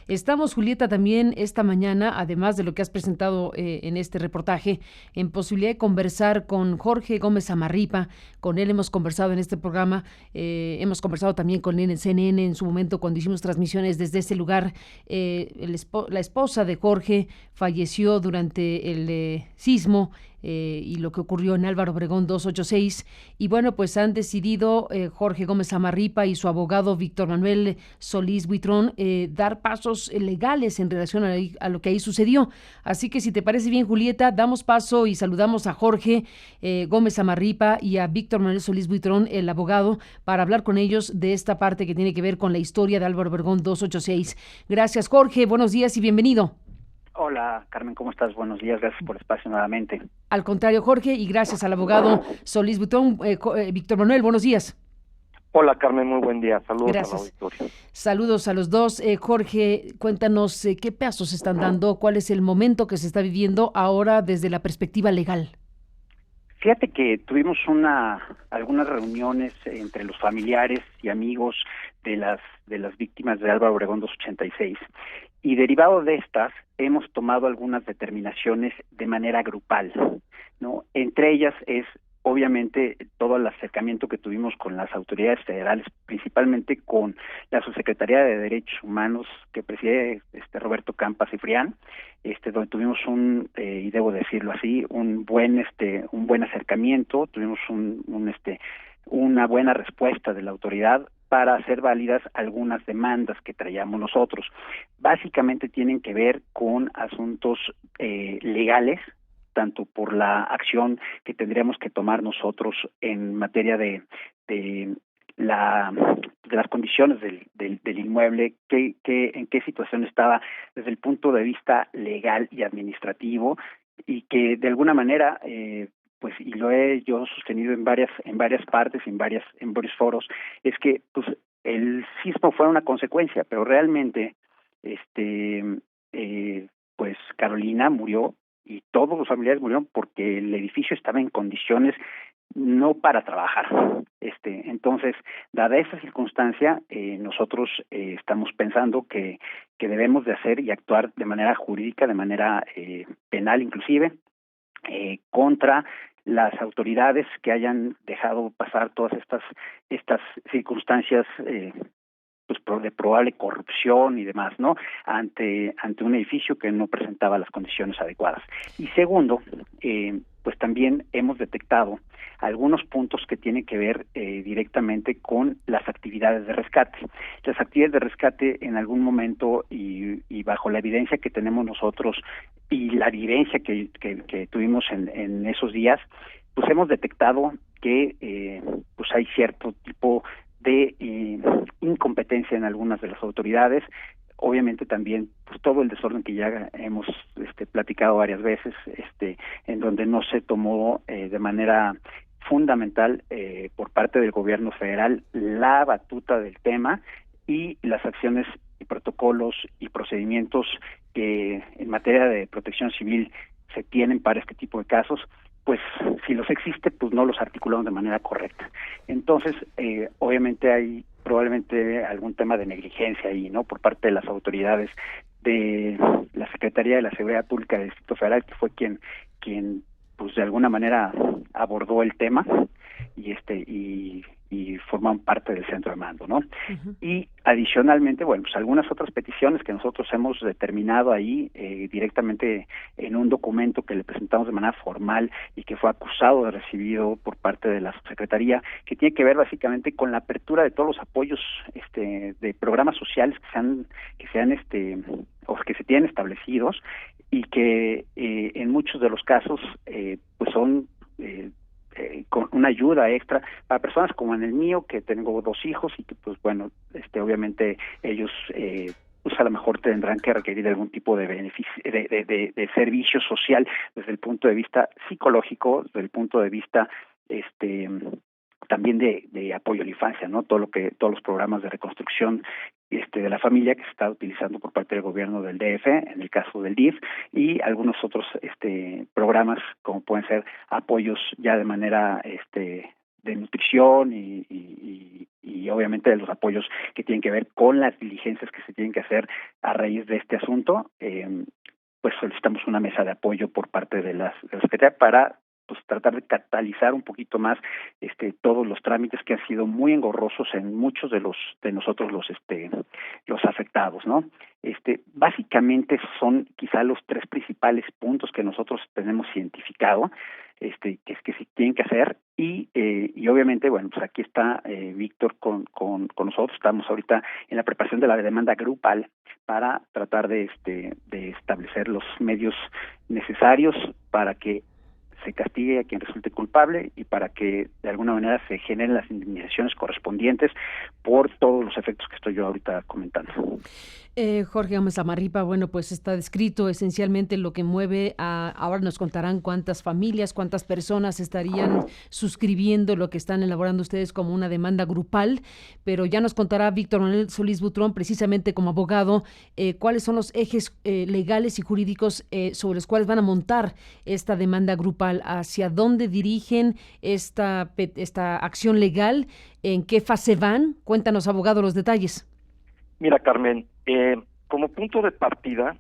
Estamos, Julieta, también esta mañana, además de lo que has presentado en este reportaje, en posibilidad de conversar con Jorge Gómez Amarripa. Con él hemos conversado en este programa, hemos conversado también con él en CNN en su momento cuando hicimos transmisiones desde ese lugar. La esposa de Jorge falleció durante el sismo y lo que ocurrió en Álvaro Obregón 286. Y bueno, pues han decidido Jorge Gómez Amarripa y su abogado Víctor Manuel Solís Buitrón dar pasos legales en relación a lo que ahí sucedió. Así que si te parece bien, Julieta, damos paso y saludamos a Jorge Gómez Amarripa y a Víctor Manuel Solís Buitrón, el abogado, para hablar con ellos de esta parte que tiene que ver con la historia de Álvaro Obregón 286. Gracias, Jorge. Buenos días y bienvenido. Hola, Carmen, ¿cómo estás? Buenos días, gracias por el espacio nuevamente. Al contrario, Jorge, y gracias al abogado Solís Buitrón. Víctor Manuel, buenos días. Hola, Carmen, muy buen día. Saludos Gracias. a la auditorio. Saludos a los dos. Jorge, cuéntanos qué pasos se están dando, cuál es el momento que se está viviendo ahora desde la perspectiva legal. Fíjate que tuvimos algunas reuniones entre los familiares y amigos de las víctimas de Álvaro Obregón 286 y derivado de estas hemos tomado algunas determinaciones de manera grupal, ¿no? Entre ellas es obviamente todo el acercamiento que tuvimos con las autoridades federales, principalmente con la Subsecretaría de Derechos Humanos que preside Roberto Campa Cifrián, donde tuvimos y debo decirlo así, un buen acercamiento, tuvimos una buena respuesta de la autoridad para hacer válidas algunas demandas que traíamos nosotros. Básicamente tienen que ver con asuntos legales, tanto por la acción que tendríamos que tomar nosotros en materia de las condiciones del inmueble, en qué situación estaba desde el punto de vista legal y administrativo, y que de alguna manera pues, y lo he yo sostenido en varias partes, en varios foros, es que pues el sismo fue una consecuencia, pero realmente pues Carolina murió y todos los familiares murieron porque el edificio estaba en condiciones no para trabajar. Entonces, dada esa circunstancia, nosotros estamos pensando que debemos de hacer y actuar de manera jurídica, de manera penal inclusive, contra las autoridades que hayan dejado pasar todas estas circunstancias pues de probable corrupción y demás, ¿no? Ante un edificio que no presentaba las condiciones adecuadas. Y segundo, pues también hemos detectado algunos puntos que tienen que ver directamente con las actividades de rescate. Las actividades de rescate en algún momento y bajo la evidencia que tenemos nosotros y la vivencia que tuvimos en esos días, pues hemos detectado que pues hay cierto tipo de incompetencia en algunas de las autoridades, obviamente también pues todo el desorden que ya hemos platicado varias veces, en donde no se tomó de manera fundamental por parte del gobierno federal la batuta del tema y las acciones y protocolos y procedimientos que en materia de protección civil se tienen para este tipo de casos, pues si los existe, pues no los articulamos de manera correcta. Entonces, obviamente hay probablemente algún tema de negligencia ahí, ¿no? Por parte de las autoridades de la Secretaría de la Seguridad Pública del Distrito Federal, que fue quien pues de alguna manera abordó el tema y forman parte del centro de mando, ¿no? Uh-huh. Y adicionalmente, bueno, pues algunas otras peticiones que nosotros hemos determinado ahí directamente en un documento que le presentamos de manera formal y que fue acusado de recibido por parte de la Subsecretaría, que tiene que ver básicamente con la apertura de todos los apoyos de programas sociales que se tienen establecidos y que en muchos de los casos pues son con una ayuda extra para personas como en el mío, que tengo 2 hijos y que pues bueno, obviamente ellos pues a lo mejor tendrán que requerir algún tipo de beneficio, de servicio social desde el punto de vista psicológico, desde el punto de vista también de apoyo a la infancia, ¿no? Todos los programas de reconstrucción de la familia que se está utilizando por parte del gobierno del DF, en el caso del DIF, y algunos otros programas como pueden ser apoyos ya de manera de nutrición y obviamente de los apoyos que tienen que ver con las diligencias que se tienen que hacer a raíz de este asunto, pues solicitamos una mesa de apoyo por parte de la Secretaría para pues tratar de catalizar un poquito más todos los trámites que han sido muy engorrosos en muchos de nosotros los afectados, ¿no? Básicamente son quizá los tres principales puntos que nosotros tenemos identificado, que se tienen que hacer y obviamente, bueno, pues aquí está Víctor con nosotros. Estamos ahorita en la preparación de la demanda grupal para tratar de establecer los medios necesarios para que se castigue a quien resulte culpable y para que de alguna manera se generen las indemnizaciones correspondientes por todos los efectos que estoy yo ahorita comentando. Jorge Gómez Samarripa, bueno, pues está descrito esencialmente lo que mueve ahora nos contarán cuántas familias, cuántas personas estarían suscribiendo lo que están elaborando ustedes como una demanda grupal, pero ya nos contará Víctor Manuel Solís Butrón, precisamente como abogado, cuáles son los ejes legales y jurídicos sobre los cuales van a montar esta demanda grupal, hacia dónde dirigen esta acción legal, en qué fase van. Cuéntanos, abogado, los detalles. Mira, Carmen, como punto de partida,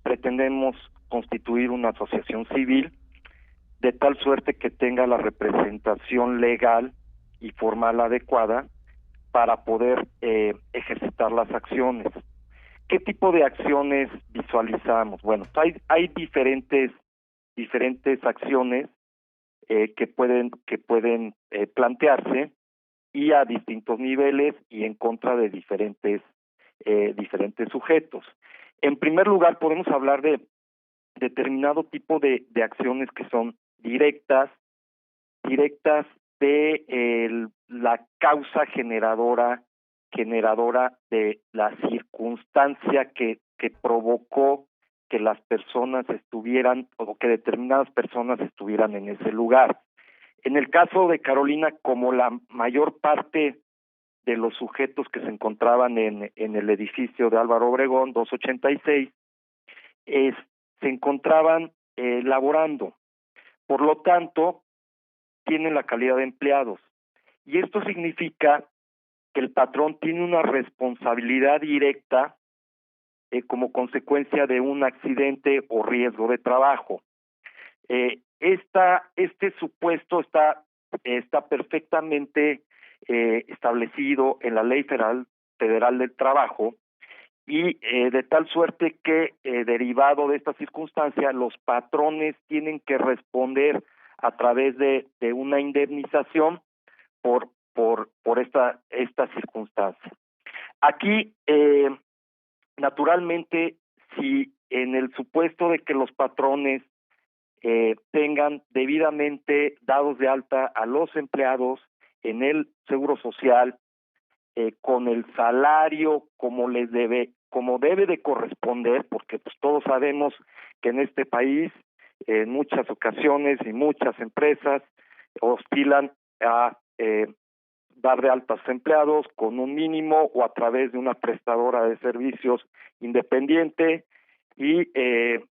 pretendemos constituir una asociación civil de tal suerte que tenga la representación legal y formal adecuada para poder ejercitar las acciones. ¿Qué tipo de acciones visualizamos? Bueno, hay diferentes acciones que pueden plantearse y a distintos niveles y en contra de diferentes sujetos. En primer lugar, podemos hablar de determinado tipo de acciones que son directas de la causa generadora de la circunstancia que provocó que las personas estuvieran o que determinadas personas estuvieran en ese lugar. En el caso de Carolina, como la mayor parte de los sujetos que se encontraban en el edificio de Álvaro Obregón 286 se encontraban laborando. Por lo tanto, tienen la calidad de empleados. Y esto significa que el patrón tiene una responsabilidad directa como consecuencia de un accidente o riesgo de trabajo. Este supuesto está perfectamente establecido en la Ley Federal del Trabajo y de tal suerte que derivado de esta circunstancia los patrones tienen que responder a través de una indemnización por esta circunstancia. Aquí naturalmente, si en el supuesto de que los patrones tengan debidamente dados de alta a los empleados en el Seguro Social, con el salario como debe de corresponder, porque pues todos sabemos que en este país en muchas ocasiones y muchas empresas oscilan a dar de alta a sus empleados con un mínimo o a través de una prestadora de servicios independiente y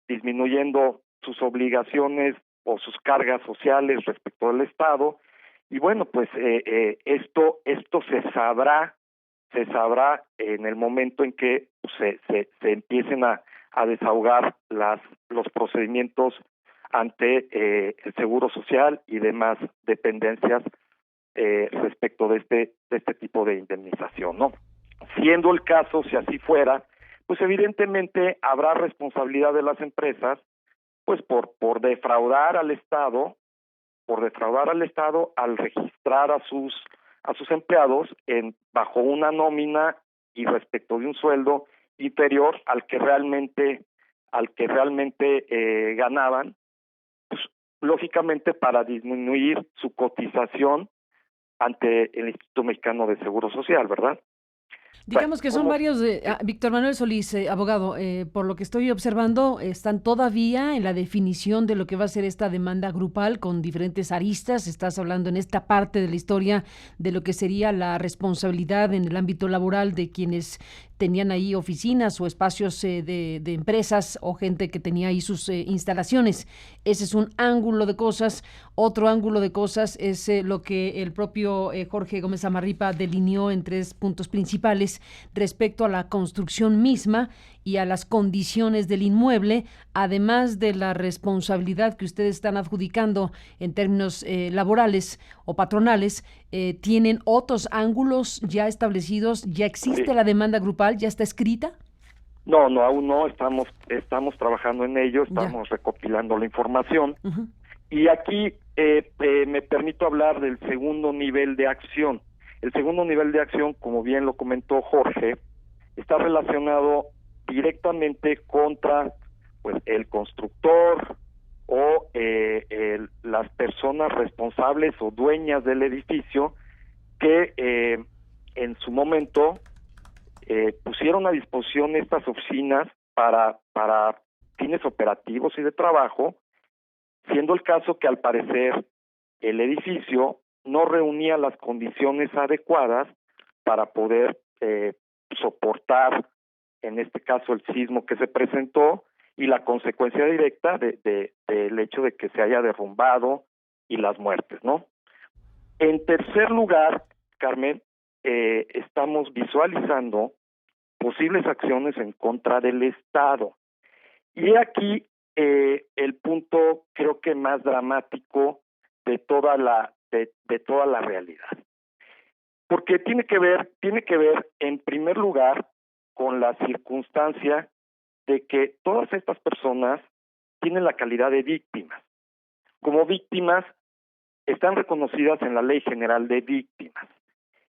disminuyendo sus obligaciones o sus cargas sociales respecto al Estado. Y bueno, pues esto se sabrá en el momento en que se empiecen a desahogar los procedimientos ante el Seguro Social y demás dependencias respecto de este tipo de indemnización, ¿no? Siendo el caso, si así fuera, pues evidentemente habrá responsabilidad de las empresas, pues por defraudar al Estado, al registrar a sus empleados bajo una nómina y respecto de un sueldo inferior al que realmente ganaban, pues lógicamente para disminuir su cotización ante el Instituto Mexicano de Seguro Social, ¿verdad? Digamos que son varios, Víctor Manuel Solís, abogado, por lo que estoy observando, están todavía en la definición de lo que va a ser esta demanda grupal con diferentes aristas. Estás hablando en esta parte de la historia de lo que sería la responsabilidad en el ámbito laboral de quienes tenían ahí oficinas o espacios de empresas o gente que tenía ahí sus instalaciones. Ese es un ángulo de cosas. Otro ángulo de cosas es lo que el propio Jorge Gómez Zamarripa delineó en 3 puntos principales respecto a la construcción misma y a las condiciones del inmueble, además de la responsabilidad que ustedes están adjudicando en términos laborales o patronales. ¿Tienen otros ángulos ya establecidos? ¿Ya existe Sí. la demanda grupal? ¿Ya está escrita? No, aún no, estamos trabajando en ello, estamos recopilando la información. Uh-huh. Y aquí me permito hablar del segundo nivel de acción. El segundo nivel de acción, como bien lo comentó Jorge, está relacionado directamente contra pues el constructor o las personas responsables o dueñas del edificio que en su momento pusieron a disposición estas oficinas para fines operativos y de trabajo, siendo el caso que al parecer el edificio no reunía las condiciones adecuadas para poder soportar, en este caso, el sismo que se presentó y la consecuencia directa del hecho de que se haya derrumbado y las muertes, ¿no? En tercer lugar, Carmen, estamos visualizando posibles acciones en contra del Estado. Y aquí el punto creo que más dramático de toda la realidad. Porque tiene que ver en primer lugar con la circunstancia de que todas estas personas tienen la calidad de víctimas. Como víctimas están reconocidas en la Ley General de Víctimas.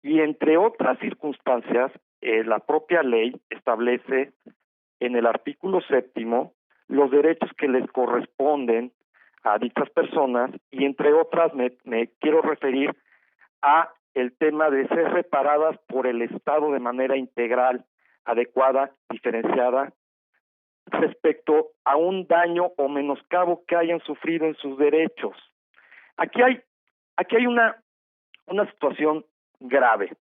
Y entre otras circunstancias, la propia ley establece en el artículo 7 los derechos que les corresponden a dichas personas, y entre otras me quiero referir a el tema de ser reparadas por el Estado de manera integral, adecuada, diferenciada, respecto a un daño o menoscabo que hayan sufrido en sus derechos. Aquí hay una situación grave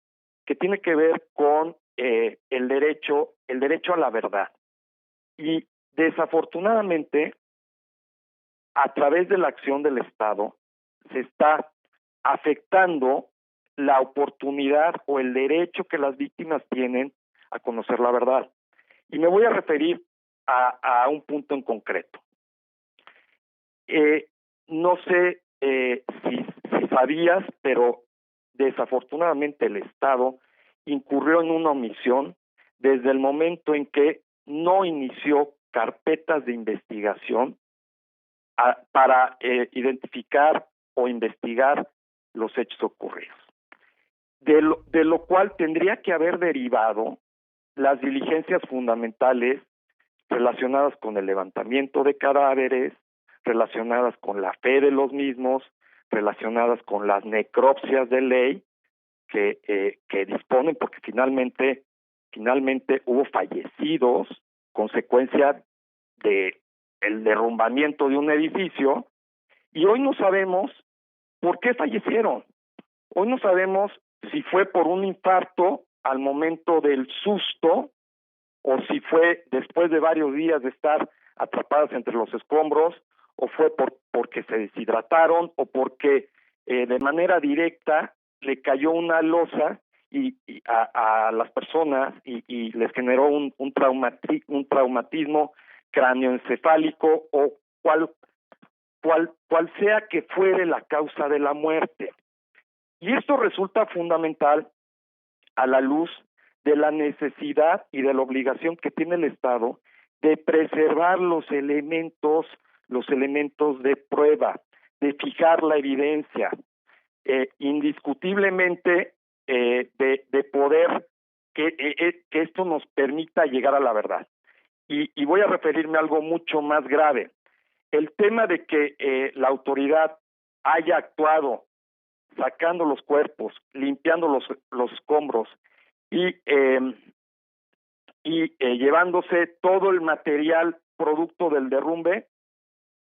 que tiene que ver con el derecho a la verdad. Y desafortunadamente, a través de la acción del Estado, se está afectando la oportunidad o el derecho que las víctimas tienen a conocer la verdad. Y me voy a referir a un punto en concreto. No sé si sabías, pero desafortunadamente el Estado incurrió en una omisión desde el momento en que no inició carpetas de investigación para identificar o investigar los hechos ocurridos. De lo cual tendría que haber derivado las diligencias fundamentales relacionadas con el levantamiento de cadáveres, relacionadas con la fe de los mismos, relacionadas con las necropsias de ley que disponen, porque finalmente hubo fallecidos consecuencia de el derrumbamiento de un edificio, y hoy no sabemos por qué fallecieron. Hoy no sabemos si fue por un infarto al momento del susto, o si fue después de varios días de estar atrapadas entre los escombros, o fue porque se deshidrataron, o porque de manera directa le cayó una losa y a las personas y les generó un traumatismo cráneoencefálico, o cual sea que fuere la causa de la muerte. Y esto resulta fundamental a la luz de la necesidad y de la obligación que tiene el Estado de preservar los elementos de prueba, de fijar la evidencia, indiscutiblemente de poder que esto nos permita llegar a la verdad. Y voy a referirme a algo mucho más grave. El tema de que la autoridad haya actuado sacando los cuerpos, limpiando los escombros y llevándose todo el material producto del derrumbe,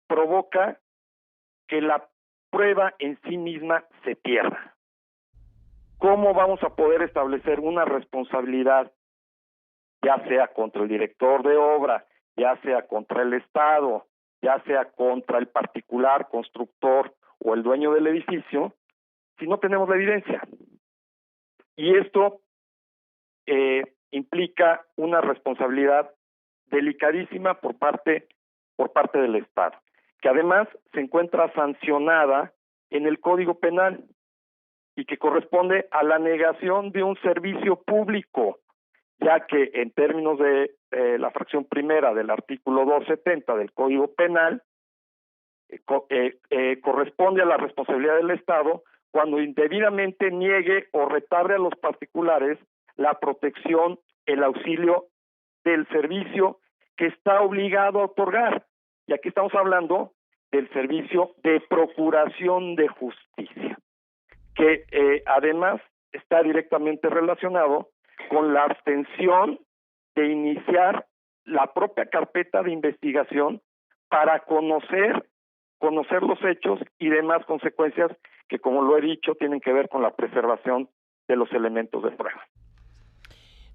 provoca que la prueba en sí misma se pierda. ¿Cómo vamos a poder establecer una responsabilidad ya sea contra el director de obra, ya sea contra el Estado, ya sea contra el particular constructor o el dueño del edificio, si no tenemos la evidencia. Y esto implica una responsabilidad delicadísima por parte del Estado, que además se encuentra sancionada en el Código Penal y que corresponde a la negación de un servicio público, ya que en términos de la fracción primera del artículo 270 del Código Penal, corresponde a la responsabilidad del Estado cuando indebidamente niegue o retarde a los particulares la protección, el auxilio del servicio que está obligado a otorgar. Y aquí estamos hablando del servicio de procuración de justicia, que además está directamente relacionado con la abstención de iniciar la propia carpeta de investigación para conocer los hechos y demás consecuencias que, como lo he dicho, tienen que ver con la preservación de los elementos de prueba.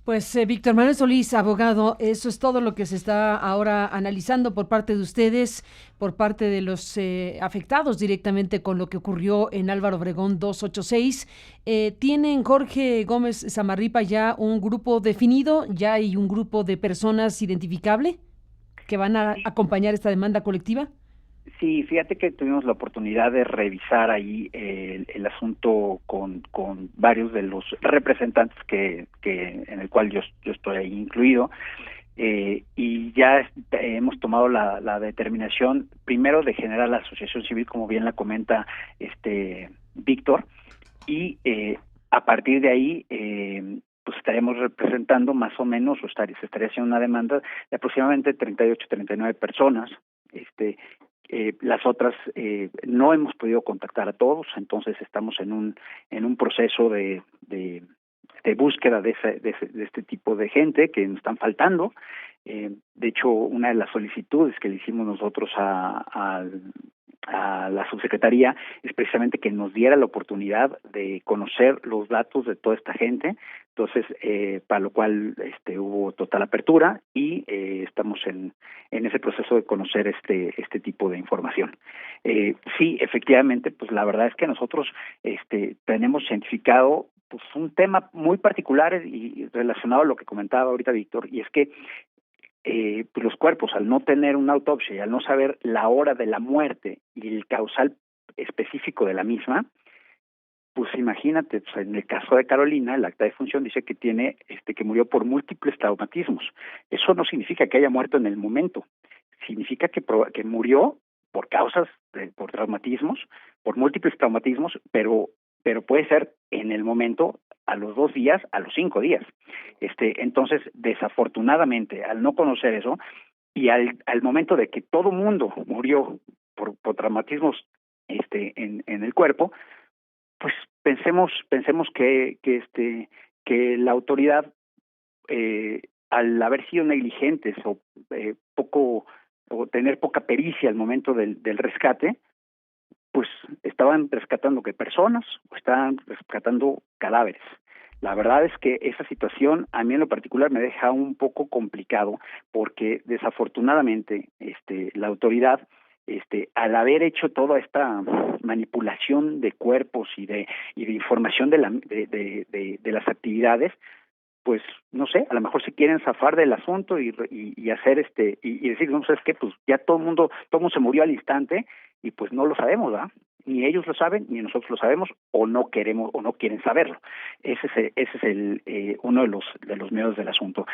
Pues Víctor Manuel Solís, abogado, eso es todo lo que se está ahora analizando por parte de ustedes, por parte de los afectados directamente con lo que ocurrió en Álvaro Obregón 286. ¿Tienen, Jorge Gómez Zamarripa, ya un grupo definido? ¿Ya hay un grupo de personas identificable que van a acompañar esta demanda colectiva? Sí, fíjate que tuvimos la oportunidad de revisar ahí el asunto con varios de los representantes que en el cual yo estoy ahí incluido, y ya hemos tomado la determinación primero de generar la asociación civil, como bien la comenta Víctor, y a partir de ahí pues estaremos representando más o menos, se estaría haciendo una demanda de aproximadamente 38, 39 personas. Las otras no hemos podido contactar a todos, entonces estamos en un proceso de búsqueda de este tipo de gente que nos están faltando. De hecho, una de las solicitudes que le hicimos nosotros a la subsecretaría es precisamente que nos diera la oportunidad de conocer los datos de toda esta gente. Entonces, para lo cual hubo total apertura y estamos en ese proceso de conocer este tipo de información. Sí, efectivamente, pues la verdad es que nosotros tenemos identificado pues un tema muy particular y relacionado a lo que comentaba ahorita Víctor, y es que pues los cuerpos, al no tener una autopsia y al no saber la hora de la muerte y el causal específico de la misma, pues imagínate, pues en el caso de Carolina, el acta de función dice que tiene que murió por múltiples traumatismos. Eso no significa que haya muerto en el momento, significa que murió por causas, por traumatismos, por múltiples traumatismos, pero puede ser en el momento, a los 2 días, a los 5 días. Entonces, desafortunadamente, al no conocer eso, y al momento de que todo mundo murió por traumatismos en el cuerpo, pues pensemos que la autoridad, al haber sido negligentes o tener poca pericia al momento del rescate, pues estaban rescatando personas o estaban rescatando cadáveres. La verdad es que esa situación a mí en lo particular me deja un poco complicado porque desafortunadamente la autoridad al haber hecho toda esta manipulación de cuerpos y de información de las actividades, pues no sé, a lo mejor se quieren zafar del asunto y hacer y decir, no sé, es que pues ya todo el mundo se murió al instante y pues no lo sabemos, ¿verdad? Ni ellos lo saben, ni nosotros lo sabemos, o no queremos, o no quieren saberlo. Ese es uno de los medios del asunto.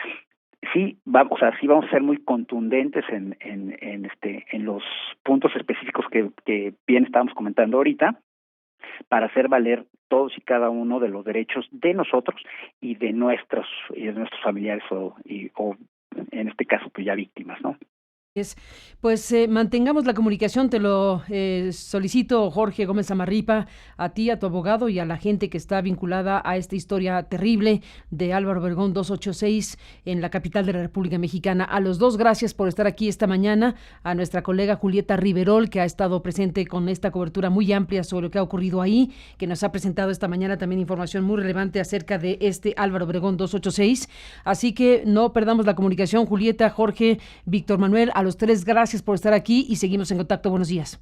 Sí, vamos a ser muy contundentes en los puntos específicos que bien estábamos comentando ahorita, para hacer valer todos y cada uno de los derechos de nosotros y de nuestros familiares o en este caso pues ya víctimas, ¿no? Pues mantengamos la comunicación, te lo solicito, Jorge Gómez Zamarripa, a ti, a tu abogado y a la gente que está vinculada a esta historia terrible de Álvaro Obregón 286 en la capital de la República Mexicana. A los dos, gracias por estar aquí esta mañana. A nuestra colega Julieta Riverol, que ha estado presente con esta cobertura muy amplia sobre lo que ha ocurrido ahí, que nos ha presentado esta mañana también información muy relevante acerca de este Álvaro Obregón 286. Así que no perdamos la comunicación, Julieta, Jorge, Víctor Manuel, a los tres, gracias por estar aquí y seguimos en contacto. Buenos días.